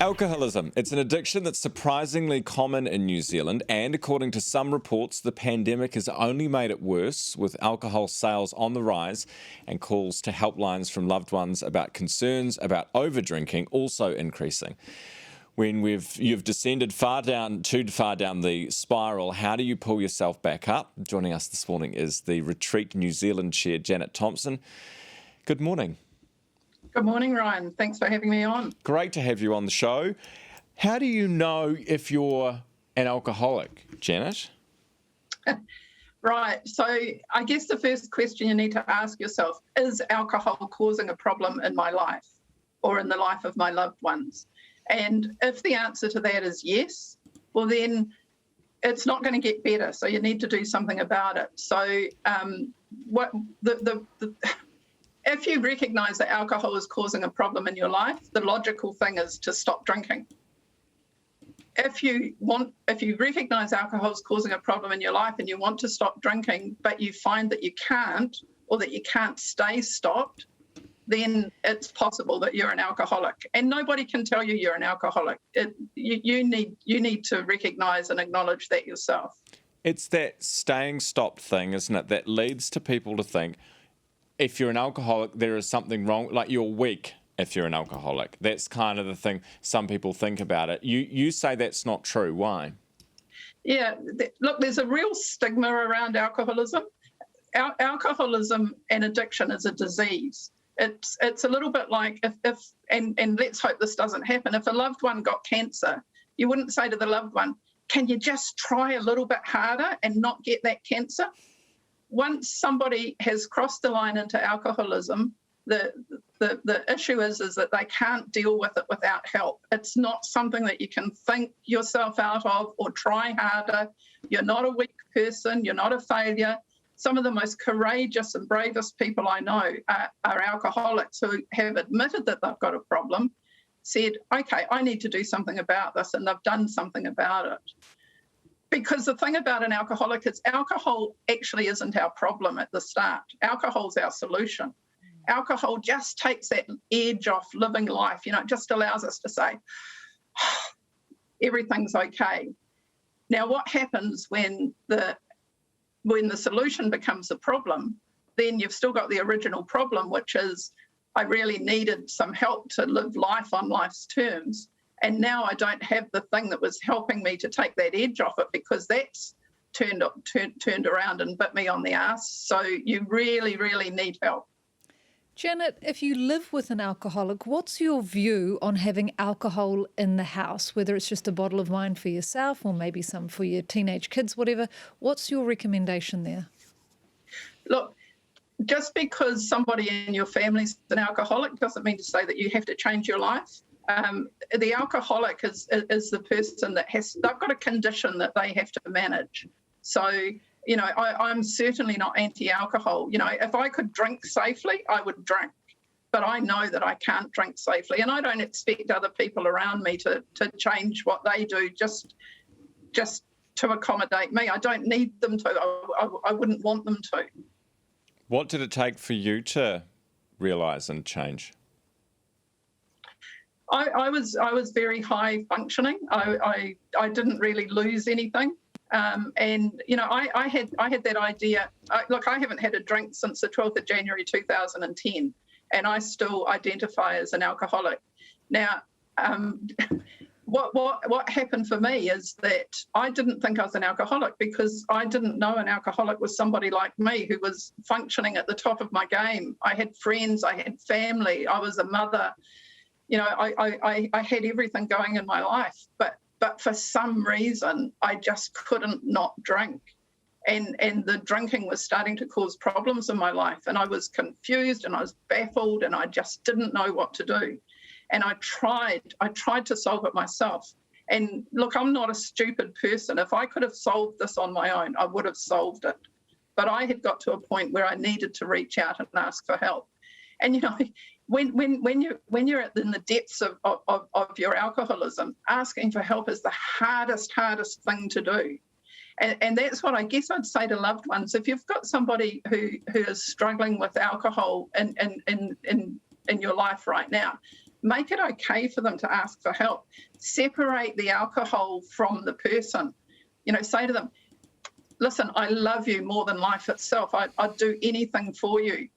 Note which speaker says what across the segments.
Speaker 1: Alcoholism. It's an addiction that's surprisingly common in New Zealand, and according to some reports, the pandemic has only made it worse, with alcohol sales on the rise and calls to helplines from loved ones about concerns about overdrinking also increasing. When you've descended too far down the spiral, how do you pull yourself back up? Joining us this morning is the Retreat New Zealand chair, Janet Thompson. Good morning.
Speaker 2: Good morning, Ryan. Thanks for having me on.
Speaker 1: Great to have you on the show. How do you know if you're an alcoholic, Janet?
Speaker 2: Right. So I guess the first question you need to ask yourself, is alcohol causing a problem in my life or in the life of my loved ones? And if the answer to that is yes, well, then it's not going to get better. So you need to do something about it. So if you recognise that alcohol is causing a problem in your life, the logical thing is to stop drinking. If you recognise alcohol is causing a problem in your life and you want to stop drinking, but you find that you can't, or that you can't stay stopped, then it's possible that you're an alcoholic. And nobody can tell you you're an alcoholic. You need to recognise and acknowledge that yourself.
Speaker 1: It's that staying stopped thing, isn't it, that leads to people to think, if you're an alcoholic, there is something wrong, like you're weak if you're an alcoholic. That's kind of the thing some people think about it. You say that's not true. Why?
Speaker 2: Yeah, look, there's a real stigma around alcoholism. Alcoholism and addiction is a disease. It's a little bit like if let's hope this doesn't happen, if a loved one got cancer, you wouldn't say to the loved one, can you just try a little bit harder and not get that cancer? Once somebody has crossed the line into alcoholism, the issue is that they can't deal with it without help. It's not something that you can think yourself out of or try harder. You're not a weak person. You're not a failure. Some of the most courageous and bravest people I know are alcoholics who have admitted that they've got a problem, said, okay, I need to do something about this, and they've done something about it. Because the thing about an alcoholic is alcohol actually isn't our problem at the start. Alcohol's our solution. Alcohol just takes that edge off living life. It just allows us to say, everything's okay. Now, what happens when the solution becomes a problem, then you've still got the original problem, which is I really needed some help to live life on life's terms. And now I don't have the thing that was helping me to take that edge off it, because that's turned around and bit me on the arse. So you really, really need help.
Speaker 3: Janet, if you live with an alcoholic, what's your view on having alcohol in the house, whether it's just a bottle of wine for yourself or maybe some for your teenage kids, whatever? What's your recommendation there? Look,
Speaker 2: just because somebody in your family's an alcoholic doesn't mean to say that you have to change your life. The alcoholic is the person that they've got a condition that they have to manage. So, I'm certainly not anti-alcohol. If I could drink safely, I would drink. But I know that I can't drink safely, and I don't expect other people around me to change what they do just to accommodate me. I don't need them to. I wouldn't want them to.
Speaker 1: What did it take for you to realise and change?
Speaker 2: I was very high functioning. I didn't really lose anything, and I had that idea. I haven't had a drink since the 12th of January 2010, and I still identify as an alcoholic. Now, what happened for me is that I didn't think I was an alcoholic because I didn't know an alcoholic was somebody like me who was functioning at the top of my game. I had friends, I had family, I was a mother. I had everything going in my life, but for some reason, I just couldn't not drink. And the drinking was starting to cause problems in my life. And I was confused and I was baffled and I just didn't know what to do. And I tried to solve it myself. And look, I'm not a stupid person. If I could have solved this on my own, I would have solved it. But I had got to a point where I needed to reach out and ask for help. And, when you're in the depths of your alcoholism, asking for help is the hardest thing to do. And that's what I guess I'd say to loved ones. If you've got somebody who is struggling with alcohol in your life right now, make it okay for them to ask for help. Separate the alcohol from the person. Say to them, listen, I love you more than life itself. I'd do anything for you.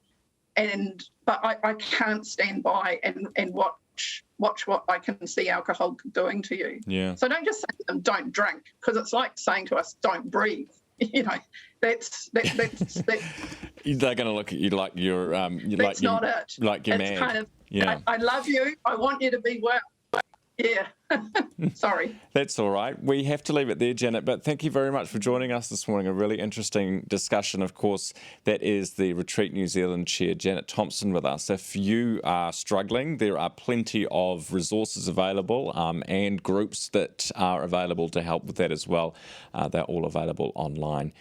Speaker 2: But I can't stand by and watch what I can see alcohol doing to you.
Speaker 1: Yeah.
Speaker 2: So don't just say to them, don't drink, because it's like saying to us, don't breathe. That's
Speaker 1: They're going to look at you like you're
Speaker 2: that's not it.
Speaker 1: like you're
Speaker 2: It's
Speaker 1: mad.
Speaker 2: kind of,
Speaker 1: Yeah.
Speaker 2: I love you. I want you to be well. Yeah. Sorry.
Speaker 1: That's all right. We have to leave it there, Janet, but thank you very much for joining us this morning. A really interesting discussion. Of course, that is the Retreat New Zealand chair, Janet Thompson, with us. If you are struggling, there are plenty of resources available and groups that are available to help with that as well. They're all available online.